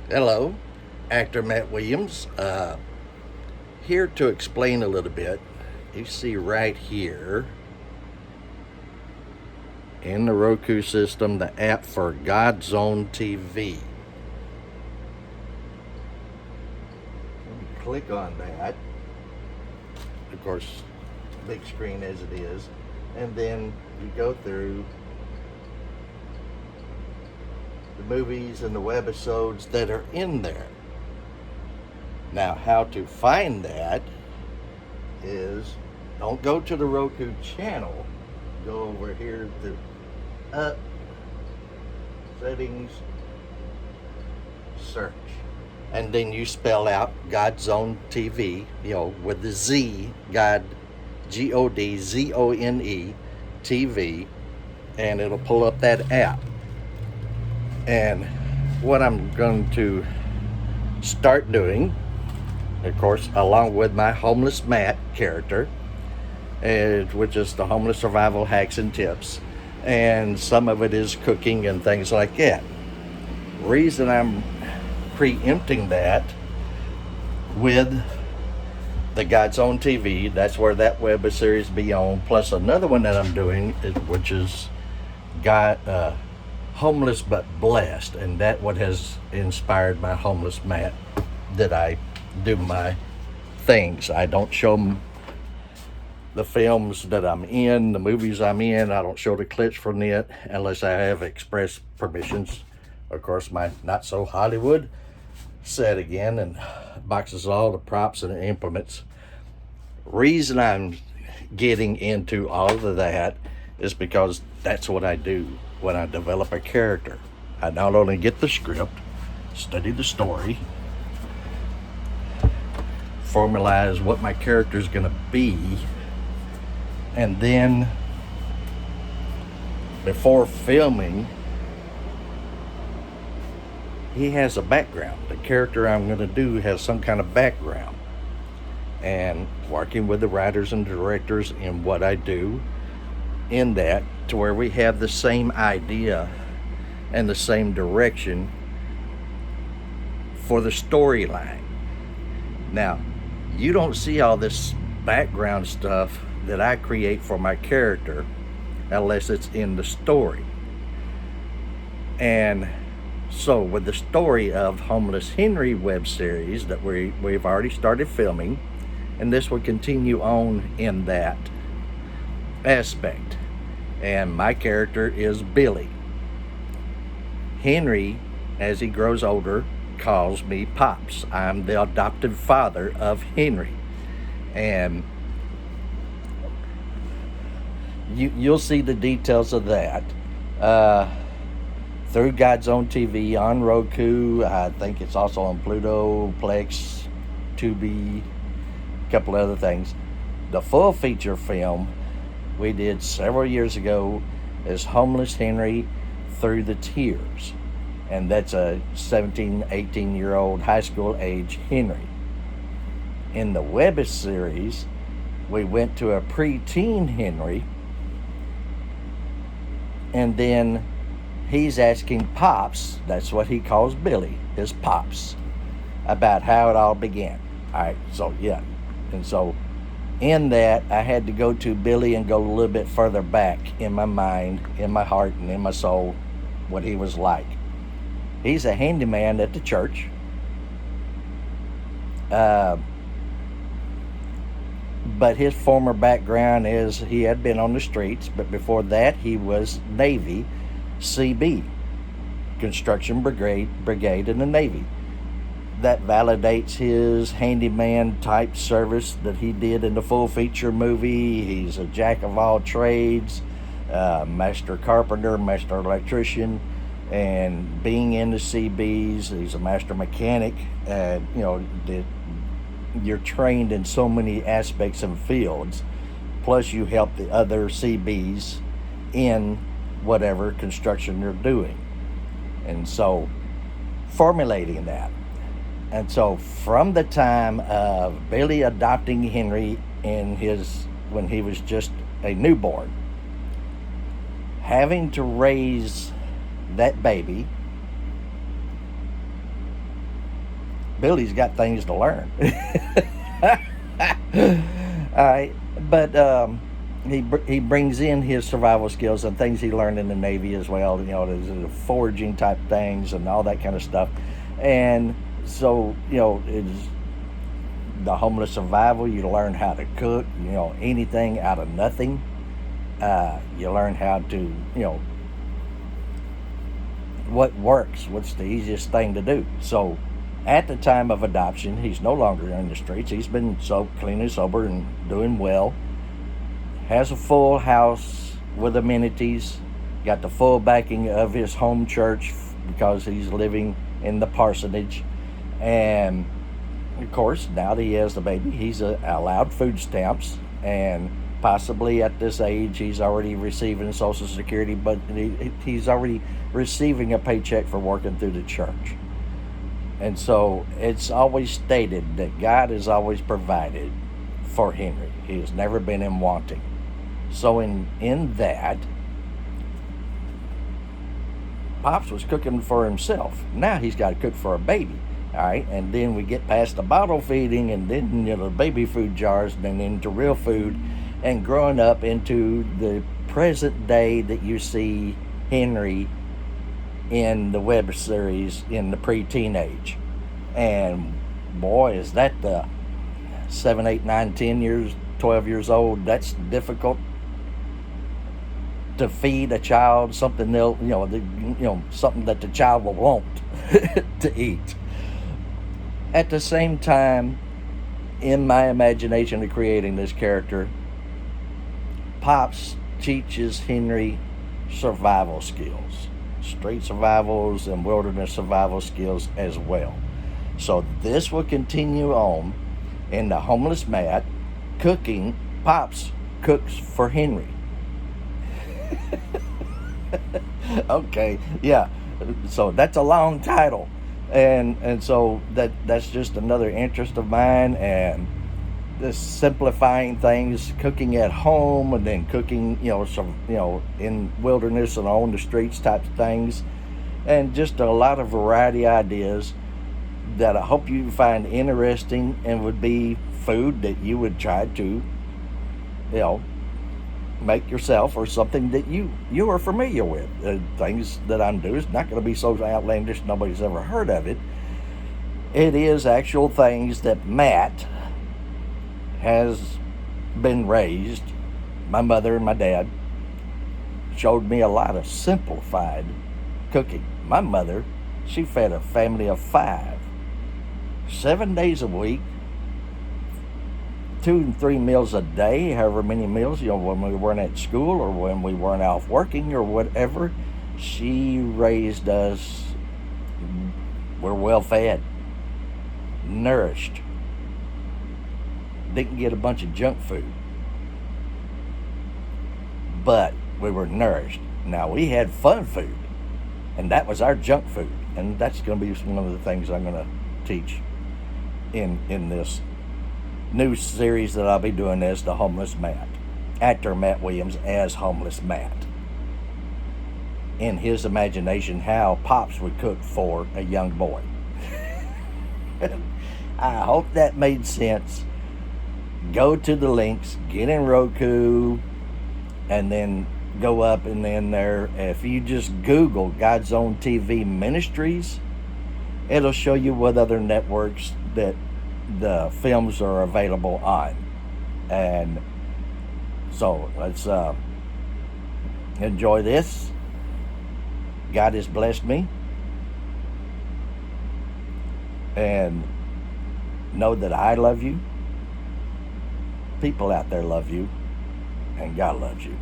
Hello, actor Matt Williams. Here to explain a little bit. You see right here in the Roku system the app for Godzone TV. Click on that. Of course, big screen as it is. And then you go through the movies and the webisodes that are in there. Now, how to find that is don't go to the Roku channel. Go over here to up, settings, search. And then you spell out Godzone TV, with the Z, God, Godzone TV, and it'll pull up that app. And what I'm going to start doing, of course, along with my Homeless Matt character, which is the homeless survival hacks and tips, and some of it is cooking and things like that. Reason I'm preempting that with the Godzone TV, that's where that web series be on, plus another one that I'm doing, which is Homeless But Blessed, and that what has inspired my Homeless Matt, that I do my things. I don't show the films that I'm in, the movies I'm in. I don't show the clips from it unless I have express permissions. Of course, my Not So Hollywood set again and boxes all the props and implements. Reason I'm getting into all of that is because that's what I do when I develop a character. I not only get the script, study the story, formalize what my character is going to be, and then before filming, he has a background. The character I'm going to do has some kind of background. And working with the writers and directors in what I do in that, to where we have the same idea and the same direction for the storyline. Now, you don't see all this background stuff that I create for my character unless it's in the story. And so with the story of Homeless Henry web series that we've already started filming, and this will continue on in that aspect. And my character is Billy. Henry, as he grows older, calls me Pops. I'm the adoptive father of Henry. And you'll see the details of that through Godzone TV on Roku. I think it's also on Pluto, Plex, Tubi, a couple other things. The full feature film we did several years ago is Homeless Henry Through the Tears. And that's a 17, 18-year-old high school age Henry. In the web series, we went to a preteen Henry, and then he's asking Pops, that's what he calls Billy, his Pops, about how it all began. All right, so yeah. And so in that, I had to go to Billy and go a little bit further back in my mind, in my heart, and in my soul, what he was like. He's a handyman at the church. But his former background is he had been on the streets, but before that he was Navy CB, Construction Brigade in the Navy. That validates his handyman type service that he did in the full feature movie. He's a jack of all trades, master carpenter, master electrician, and being in the CBs, he's a master mechanic. You're trained in so many aspects and fields, plus you help the other CBs in whatever construction they're doing. And so formulating that. And so from the time of Billy adopting Henry when he was just a newborn, having to raise that baby, Billy's got things to learn. All right, but he brings in his survival skills and things he learned in the Navy as well. The foraging type things and all that kind of stuff. And so it's the homeless survival. You learn how to cook. Anything out of nothing. You learn how to what works. What's the easiest thing to do? So at the time of adoption, he's no longer in the streets. He's been clean and sober and doing well. Has a full house with amenities. Got the full backing of his home church because he's living in the parsonage. And of course, now that he has the baby, he's allowed food stamps. And possibly at this age, he's already receiving Social Security, but he's already receiving a paycheck for working through the church. And so it's always stated that God has always provided for Henry. He has never been in wanting. So in that, Pops was cooking for himself. Now he's got to cook for a baby. All right, and then we get past the bottle feeding, and then the baby food jars, and then into real food, and growing up into the present day that you see Henry in the web series in the pre-teenage. And boy, is that the 7, 8, 9, 10 years, 12 years old. That's difficult to feed a child something they'll, something that the child will want to eat. At the same time, in my imagination of creating this character, Pops teaches Henry survival skills, street survivals and wilderness survival skills as well. So this will continue on in the homeless Matt cooking. Pops cooks for Henry. Okay, yeah. So that's a long title, and so that's just another interest of mine, and this simplifying things, cooking at home, and then cooking, in wilderness and on the streets type of things, and just a lot of variety ideas that I hope you find interesting and would be food that you would try to, make yourself, or something that you are familiar with. Things that I'm doing is not going to be so outlandish nobody's ever heard of it. It is actual things that Matt has been raised. My mother and my dad showed me a lot of simplified cooking. My mother, she fed a family of 5, 7 days a week, 2 and 3 meals a day, however many meals, when we weren't at school or when we weren't out working or whatever. She raised us. We're well fed, nourished, didn't get a bunch of junk food, but we were nourished. Now we had fun food, and that was our junk food, and that's going to be one of the things I'm going to teach in this new series that I'll be doing as the Homeless Matt. Actor Matt Williams as Homeless Matt. In his imagination, how Pops would cook for a young boy. I hope that made sense. Go to the links, get in Roku, and then go up, and then there, if you just Google God's Own TV Ministries, it'll show you what other networks that the films are available on. And so let's enjoy this. God has blessed me, and know that I love you, people out there love you, and God loves you.